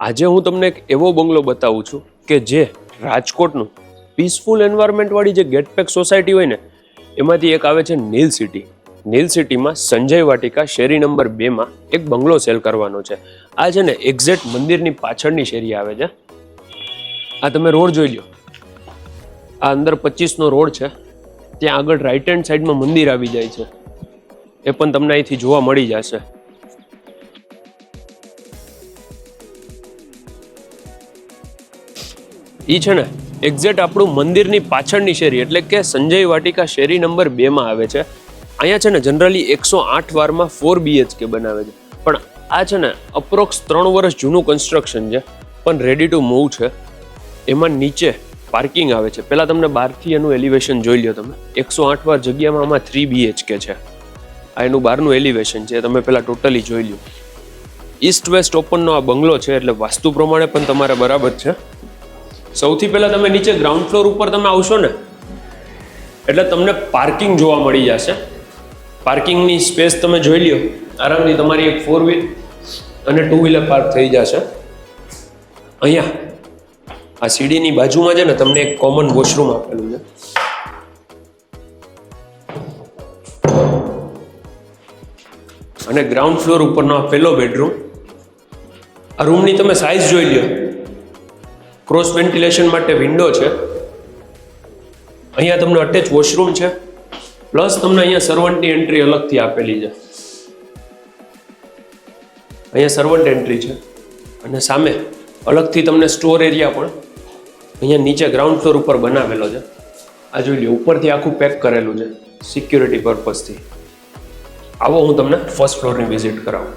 આજે હું તમને એક એવો બંગલો બતાવું છું કે જે રાજકોટનું પીસફુલ એન્વાયરમેન્ટ વાળી જે ગેટપેક સોસાયટી હોય ને એમાંથી એક આવે છે નીલ સિટી. નીલ સિટીમાં સંજય વાટિકા શેરી નંબર 2 એક બંગલો સેલ કરવાનો છે. આ છે ને એક્ઝેક્ટ મંદિરની પાછળની શેરી આવે છે. આ તમે રોડ જોઈ લો, આ અંદર 25નો રોડ છે, ત્યાં આગળ રાઈટ હેન્ડ સાઈડમાં મંદિર આવી જાય છે, એ પણ તમને અહીંથી જોવા મળી જશે. ઈ છે ને એક્ઝેક્ટ આપણું મંદિરની પાછળની શેરી એટલે કે સંજય વાટિકા શેરી નંબર 2 આવે છે. અહીંયા છે ને જનરલી 108 વારમાં 4 BHK બનાવે છે, પણ આ છે ને અપ્રોક્સ 3 વર્ષ જૂનું કન્સ્ટ્રક્શન છે, પણ રેડી ટુ મૂવ છે. એમાં નીચે પાર્કિંગ આવે છે. પહેલાં તમને બહારથી એનું એલિવેશન જોઈ લો તમે. 108 વાર જગ્યામાં આમાં 3 BHK છે. આ એનું બહારનું એલિવેશન છે, તમે પહેલાં ટોટલી જોઈ લો. ઈસ્ટ વેસ્ટ ઓપનનો આ બંગલો છે એટલે વાસ્તુ પ્રમાણે પણ તમારે બરાબર છે. સૌથી પહેલાં તમે નીચે ગ્રાઉન્ડ ફ્લોર ઉપર તમે આવશો ને એટલે તમને પાર્કિંગ જોવા મળી જશે. પાર્કિંગની સ્પેસ તમે જોઈ લો, આરામથી તમારી એક 4 વ્હીલ અને 2 વ્હીલર પાર્ક થઈ જશે. અહીંયા આ સીડીની બાજુમાં છે ને તમને એક કોમન વોશરૂમ આપેલું છે. અને ગ્રાઉન્ડ ફ્લોર ઉપરનો આ પહેલો બેડરૂમ. આ રૂમની તમે સાઇઝ જોઈ લો, ક્રોસ વેન્ટિલેશન માટે વિન્ડો છે. અહીંયા તમને અટેચ વોશરૂમ છે, પ્લસ તમને અહીંયા સર્વન્ટની એન્ટ્રી અલગથી આપેલી છે. અહીંયા સર્વન્ટ એન્ટ્રી છે અને સામે અલગથી તમને સ્ટોર એરિયા પણ અહીંયા નીચે ગ્રાઉન્ડ ફ્લોર ઉપર બનાવેલો છે. આ જોઈ લો, ઉપરથી આખું પેક કરેલું છે સિક્યુરિટી પર્પઝથી. આવો હું તમને ફર્સ્ટ ફ્લોરની વિઝિટ કરાવું.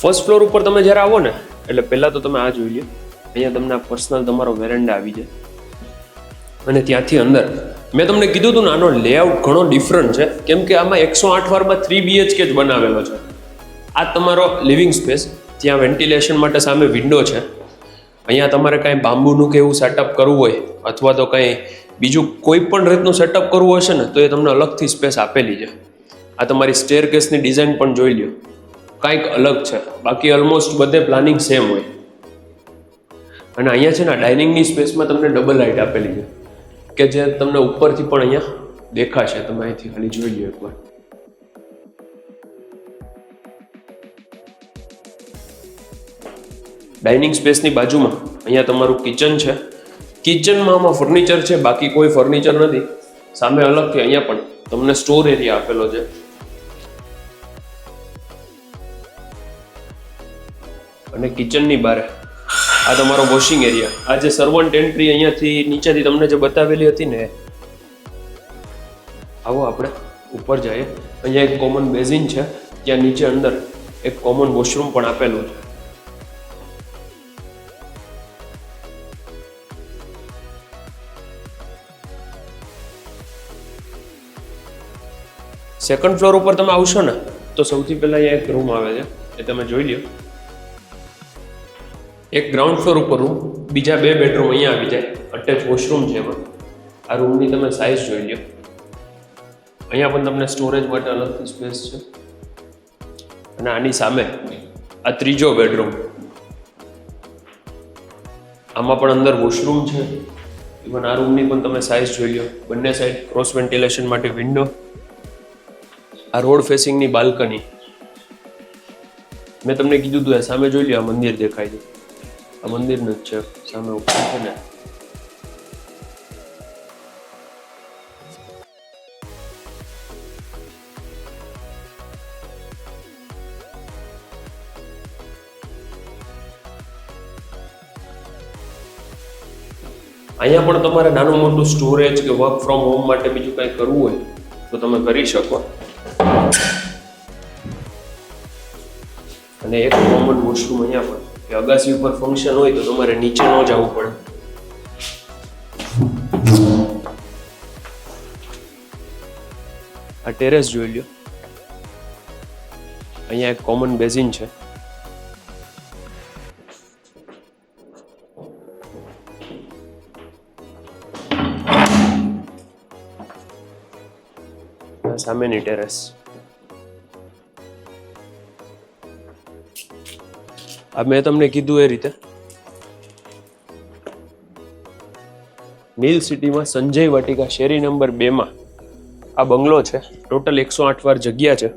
ફર્સ્ટ ફ્લોર ઉપર તમે જ્યારે આવો ને એટલે પહેલાં તો તમે આ જોઈ લો. અહીંયા તમને આ પર્સનલ તમારો વેરંડા આવી જાય અને ત્યાંથી અંદર મેં તમને કીધું હતું ને આનો લેઆઉટ ઘણો ડિફરન્ટ છે, કેમ કે આમાં 108 વારમાં 3 BHK જ બનાવેલો છે. આ તમારો લિવિંગ સ્પેસ, ત્યાં વેન્ટિલેશન માટે સામે વિન્ડો છે. અહીંયા તમારે કાંઈ બાંબુનું કે એવું સેટઅપ કરવું હોય અથવા તો કંઈ બીજું કોઈ પણ રીતનું સેટઅપ કરવું હશે ને તો એ તમને અલગથી સ્પેસ આપેલી છે. આ તમારી સ્ટેરકેસની ડિઝાઇન પણ જોઈ લો, કાંઈક અલગ છે. બાકી ઓલમોસ્ટ બધે પ્લાનિંગ સેમ હોય. અને અહીંયા છે ને ડાઇનિંગની સ્પેસમાં તમને ડબલ લાઇટ આપેલી છે કે જે તમને ઉપરથી પણ અહીંયા દેખાશે. તમે અહીંથી ખાલી જોઈ લો એકવાર. ડાઇનિંગ સ્પેસની બાજુમાં અહીંયા તમારું કિચન છે. કિચનમાં આમાં ફર્નિચર છે, બાકી કોઈ ફર્નિચર નથી. સામે અલગથી અહીંયા પણ તમને સ્ટોર એરિયા આપેલો છે. અને કિચનની બહાર આ તમારો વોશિંગ એરિયા. આ જે સર્વન્ટ એન્ટ્રી અહીંયાથી નીચેથી તમને જે બતાવેલી હતી ને, આવો આપણે ઉપર જઈએ. અહીંયા એક કોમન બેઝિન છે, ત્યાં નીચે અંદર એક કોમન વોશરૂમ પણ આપેલું છે. સેકન્ડ ફ્લોર ઉપર તમે આવશો ને તો સૌથી પહેલા અહીંયા એક રૂમ આવે છે, એ તમે જોઈ લો. એક ગ્રાઉન્ડ ફ્લોર ઉપર રૂમ, બીજા 2 બેડરૂમ અહીંયા આવી જાય, અટેચ વોશરૂમ છે એમાં. આ રૂમની તમે સાઇઝ જોઈ લો. અહીંયા પણ તમને સ્ટોરેજ માટે અલગથી સ્પેસ છે. અને આની સામે આ ત્રીજો બેડરૂમ, આમાં પણ અંદર વોશરૂમ છે. ઇવન આ રૂમની પણ તમે સાઇઝ જોઈ લો. બંને સાઈડ ક્રોસ વેન્ટિલેશન માટે વિન્ડો. આ રોડ ફેસિંગની બાલ્કની. મેં તમને કીધું હતું સામે જોઈ લો, આ મંદિર દેખાય છે. આ મંદિરનું જ છે, સામે ઉપર છે ને. અહીંયા પણ તમારે નાનું મોટું સ્ટોરેજ કે વર્ક ફ્રોમ હોમ માટે બીજું કંઈ કરવું હોય તો તમે કરી શકો. અને એક કોમન વોશરૂમ અહીંયા પણ, કે અગાસી ઉપર ફંક્શન હોય તો તમારે નીચે ન જવું પડે. આ ટેરેસ જોઈ લો. અહીંયા એક કોમન બેઝિન છે. સામેની ટેરેસ. આ મેં તમને કીધું એ રીતે મિલ સિટીમાં સંજય વાટિકા શેરી નંબર 2 માં આ બંગલો છે. ટોટલ 108 વાર જગ્યા છે.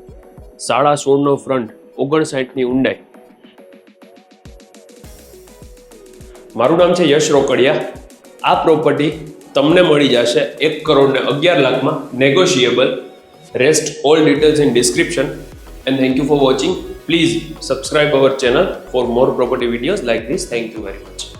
16.5 નો ફ્રન્ટ, 59 ની ઊંડાઈ. મારું નામ છે યશ રોકડિયા. આ પ્રોપર્ટી તમને મળી જશે 1,11,00,000 માં, negotiable. Rest all details in description. And thank you for watching. Please subscribe our channel for more property videos like this. Thank you very much.